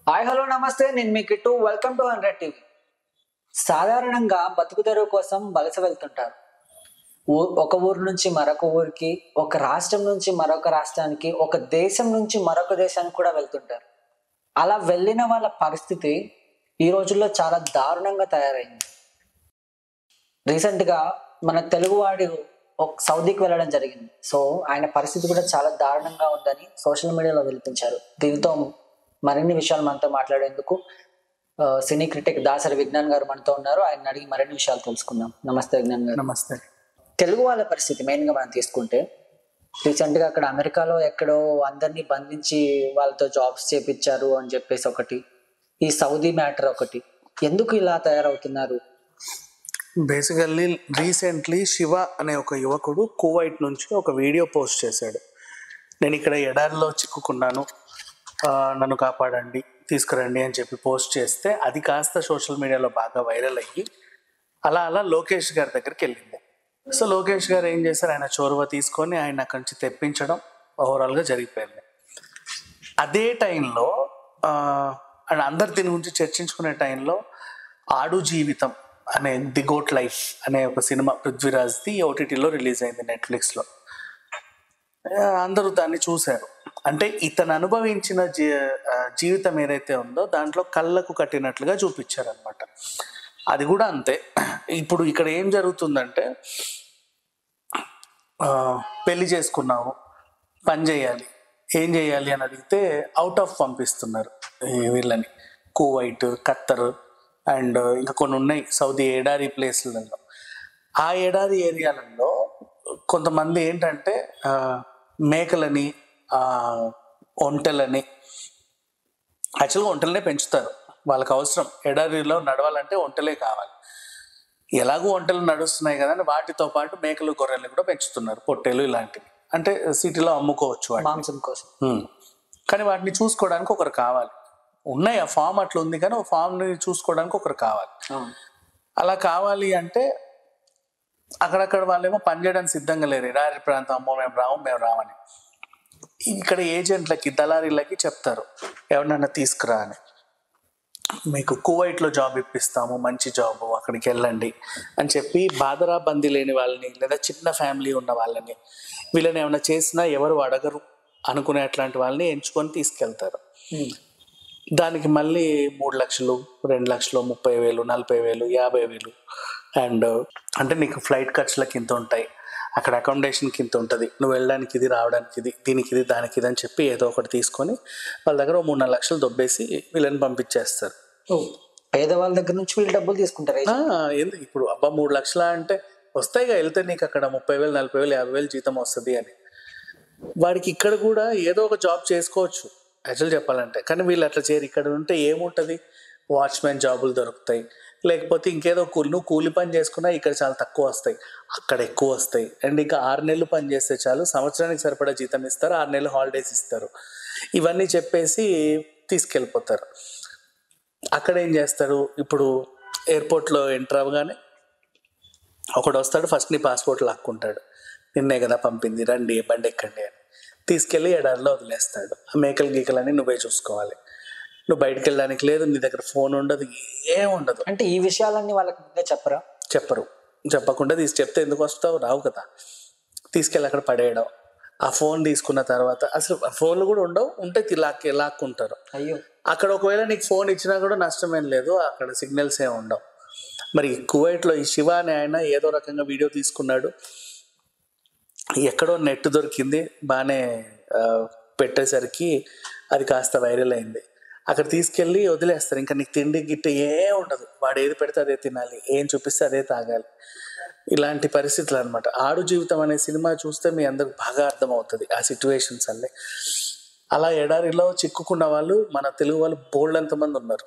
Hi hello నమస్తే, నేను మీ kit. Welcome to 100 TV. సాధారణంగా బతుకు తెరువు కోసం వలస వెళ్తుంటారు. ఒక ఊరు నుంచి మరొక ఊరికి, ఒక రాష్ట్రం నుంచి మరొక రాష్ట్రానికి, ఒక దేశం నుంచి మరొక దేశానికి కూడా వెళ్తుంటారు. అలా వెళ్ళిన వాళ్ళ పరిస్థితి ఈ రోజుల్లో చాలా దారుణంగా తయారైంది. రీసెంట్గా మన తెలుగువాడు సౌదీకి వెళ్ళడం జరిగింది. సో ఆయన పరిస్థితి కూడా చాలా దారుణంగా ఉందని సోషల్ మీడియాలో వెలిపించారు. దీంతో మరిన్ని విషయాలు మనతో మాట్లాడేందుకు సినీ క్రిటిక్ దాసరి విజ్ఞాన్ గారు మనతో ఉన్నారు. ఆయన అడిగి మరిన్ని విషయాలు తెలుసుకుందాం. నమస్తే విజ్ఞాన్ గారు. నమస్తే. తెలుగు వాళ్ళ పరిస్థితి మెయిన్ గా మనం తీసుకుంటే, రీసెంట్ గా అక్కడ అమెరికాలో ఎక్కడో అందరినీ బంధించి వాళ్ళతో జాబ్స్ చేపించారు అని చెప్పేసి ఒకటి, ఈ సౌదీ మ్యాటర్ ఒకటి, ఎందుకు ఇలా తయారవుతున్నారు? బేసికల్లీ రీసెంట్లీ శివ అనే ఒక యువకుడు కువైట్ నుంచి ఒక వీడియో పోస్ట్ చేశాడు. నేను ఇక్కడ ఎడారిలో చిక్కుకున్నాను, నన్ను కాపాడండి, తీసుకురండి అని చెప్పి పోస్ట్ చేస్తే అది కాస్త సోషల్ మీడియాలో బాగా వైరల్ అయ్యి అలా లోకేష్ గారి దగ్గరికి వెళ్ళింది. సో లోకేష్ గారు ఏం చేశారు, ఆయన చొరవ తీసుకొని ఆయన అక్కడి నుంచి తెప్పించడం ఓవరాల్గా జరిగిపోయింది. అదే టైంలో అండ్ అందరు దీని గురించి చర్చించుకునే టైంలో ఆడు జీవితం అనే ది గోట్ లైఫ్ అనే ఒక సినిమా పృథ్వీరాజ్ది ఓటీటీలో రిలీజ్ అయింది, నెట్ఫ్లిక్స్లో. అందరూ దాన్ని చూశారు. అంటే ఇతను అనుభవించిన జీవితం ఏదైతే ఉందో దాంట్లో కళ్ళకు కట్టినట్లుగా చూపించారనమాట. అది కూడా అంతే. ఇప్పుడు ఇక్కడ ఏం జరుగుతుందంటే, పెళ్లి చేసుకున్నావు, పని చేయాలి, ఏం చేయాలి అని అడిగితే అవుట్ ఆఫ్ పంపిస్తున్నారు వీళ్ళని. కువైట్, ఖత్తర్ అండ్ ఇంకా కొన్ని ఉన్నాయి సౌదీ ఎడారి ప్లేస్లలో. ఆ ఎడారి ఏరియాలలో కొంతమంది ఏంటంటే మేకలని, ఒంటెలని, యాక్చువల్గా ఒంటెలనే పెంచుతారు. వాళ్ళకి అవసరం, ఎడారిలో నడవాలంటే ఒంటెలే కావాలి. ఎలాగూ ఒంటెలు నడుస్తున్నాయి కదా అని వాటితో పాటు మేకలు, గొర్రెలు కూడా పెంచుతున్నారు, పొట్టేలు ఇలాంటివి. అంటే సిటీలో అమ్ముకోవచ్చు మాంసం కోసం. కానీ వాటిని చూసుకోవడానికి ఒకరు కావాలి. ఉన్నాయి, ఆ ఫామ్ అట్లా ఉంది, కానీ ఆ ఫామ్ని చూసుకోవడానికి ఒకరు కావాలి. అలా కావాలి అంటే అక్కడక్కడ వాళ్ళేమో పనిచేయడానికి సిద్ధంగా లేరు. ఎడారి ప్రాంతం, అమ్మో మేము రామని. ఇక్కడ ఏజెంట్లకి, దళారీలకి చెప్తారు ఎవరినైనా తీసుకురా అని, మీకు కువైట్లో జాబ్ ఇప్పిస్తాము, మంచి జాబ్, అక్కడికి వెళ్ళండి అని చెప్పి బాదరా బందీ లేని వాళ్ళని లేదా చిన్న ఫ్యామిలీ ఉన్న వాళ్ళని, వీళ్ళని ఏమైనా చేసినా ఎవరు అడగరు అనుకునే అట్లాంటి వాళ్ళని ఎంచుకొని తీసుకెళ్తారు. దానికి మళ్ళీ 3 లక్షలు, 2 లక్షలు, 30,000, 40,000, 50,000 అండ్ అంటే నీకు ఫ్లైట్ ఖర్చులకి ఇంత ఉంటాయి, అక్కడ అకామిడేషన్కి ఇంత ఉంటుంది, నువ్వు వెళ్ళడానికి ఇది, రావడానికి ఇది, దీనికి ఇది, దానికి ఇది అని చెప్పి ఏదో ఒకటి తీసుకొని వాళ్ళ దగ్గర 3-4 లక్షలు దొబ్బేసి వీళ్ళని పంపించేస్తారు. పేదవాళ్ళ దగ్గర నుంచి వీళ్ళు డబ్బులు తీసుకుంటారు. ఎందుకు ఇప్పుడు 3 లక్షల అంటే వస్తాయిగా, వెళ్తే నీకు అక్కడ 30,000, 40,000, 50,000 జీతం వస్తుంది అని. వాడికి ఇక్కడ కూడా ఏదో ఒక జాబ్ చేసుకోవచ్చు యాక్చువల్ చెప్పాలంటే, కానీ వీళ్ళు అట్లా చేయరు. ఇక్కడ ఉంటే ఏముంటుంది, వాచ్మెన్ జాబులు దొరుకుతాయి, లేకపోతే ఇంకేదో నువ్వు కూలి పని చేసుకున్నా ఇక్కడ చాలా తక్కువ వస్తాయి, అక్కడ ఎక్కువ వస్తాయి. అండ్ ఇంకా 6 నెలలు పని చేస్తే చాలు, సంవత్సరానికి సరిపడా జీతం ఇస్తారు, 6 నెలలు హాలిడేస్ ఇస్తారు. ఇవన్నీ చెప్పేసి తీసుకెళ్ళిపోతారు. అక్కడ ఏం చేస్తారు, ఇప్పుడు ఎయిర్పోర్ట్లో ఎంటర్ అవ్వగానే ఒకడు వస్తాడు, ఫస్ట్ నీ పాస్పోర్ట్ లాక్కుంటాడు, నిన్నే కదా పంపింది, రండి బండి ఎక్కండి అని తీసుకెళ్ళి ఎడారిలో వదిలేస్తాడు. ఆ మేకలు గీకలని నువ్వే చూసుకోవాలి, నువ్వు బయటకు వెళ్ళడానికి లేదు, నీ దగ్గర ఫోన్ ఉండదు, ఏం ఉండదు. అంటే ఈ విషయాలన్నీ వాళ్ళకి ముందే చెప్పరు. చెప్పకుండా చెప్తే ఎందుకు వస్తావు, రావు కదా. తీసుకెళ్ళి అక్కడ పడేయడం, ఆ ఫోన్ తీసుకున్న తర్వాత అసలు ఫోన్లు కూడా ఉండవు, ఉంటే లాక్కుంటారు. అయ్యో, అక్కడ ఒకవేళ నీకు ఫోన్ ఇచ్చినా కూడా నష్టమేం లేదు, అక్కడ సిగ్నల్స్ ఏమి ఉండవు. మరి కువైట్లో ఈ శివ అనే ఆయన ఏదో రకంగా వీడియో తీసుకున్నాడు, ఎక్కడో నెట్ దొరికింది, బాగానే పెట్టేసరికి అది కాస్త వైరల్ అయింది. అక్కడ తీసుకెళ్ళి వదిలేస్తారు, ఇంకా నీకు తిండి గిట్టి ఏం ఉండదు, వాడు ఏది పెడితే అదే తినాలి, ఏం చూపిస్తే అదే తాగాలి. ఇలాంటి పరిస్థితులు అనమాట. ఆడు జీవితం అనే సినిమా చూస్తే మీ అందరికి బాగా అర్థమవుతుంది ఆ సిచ్యువేషన్స్ అన్నీ. అలా ఎడారిలో చిక్కుకున్న వాళ్ళు మన తెలుగు వాళ్ళు బోల్డ్ ఎంతమంది ఉన్నారు.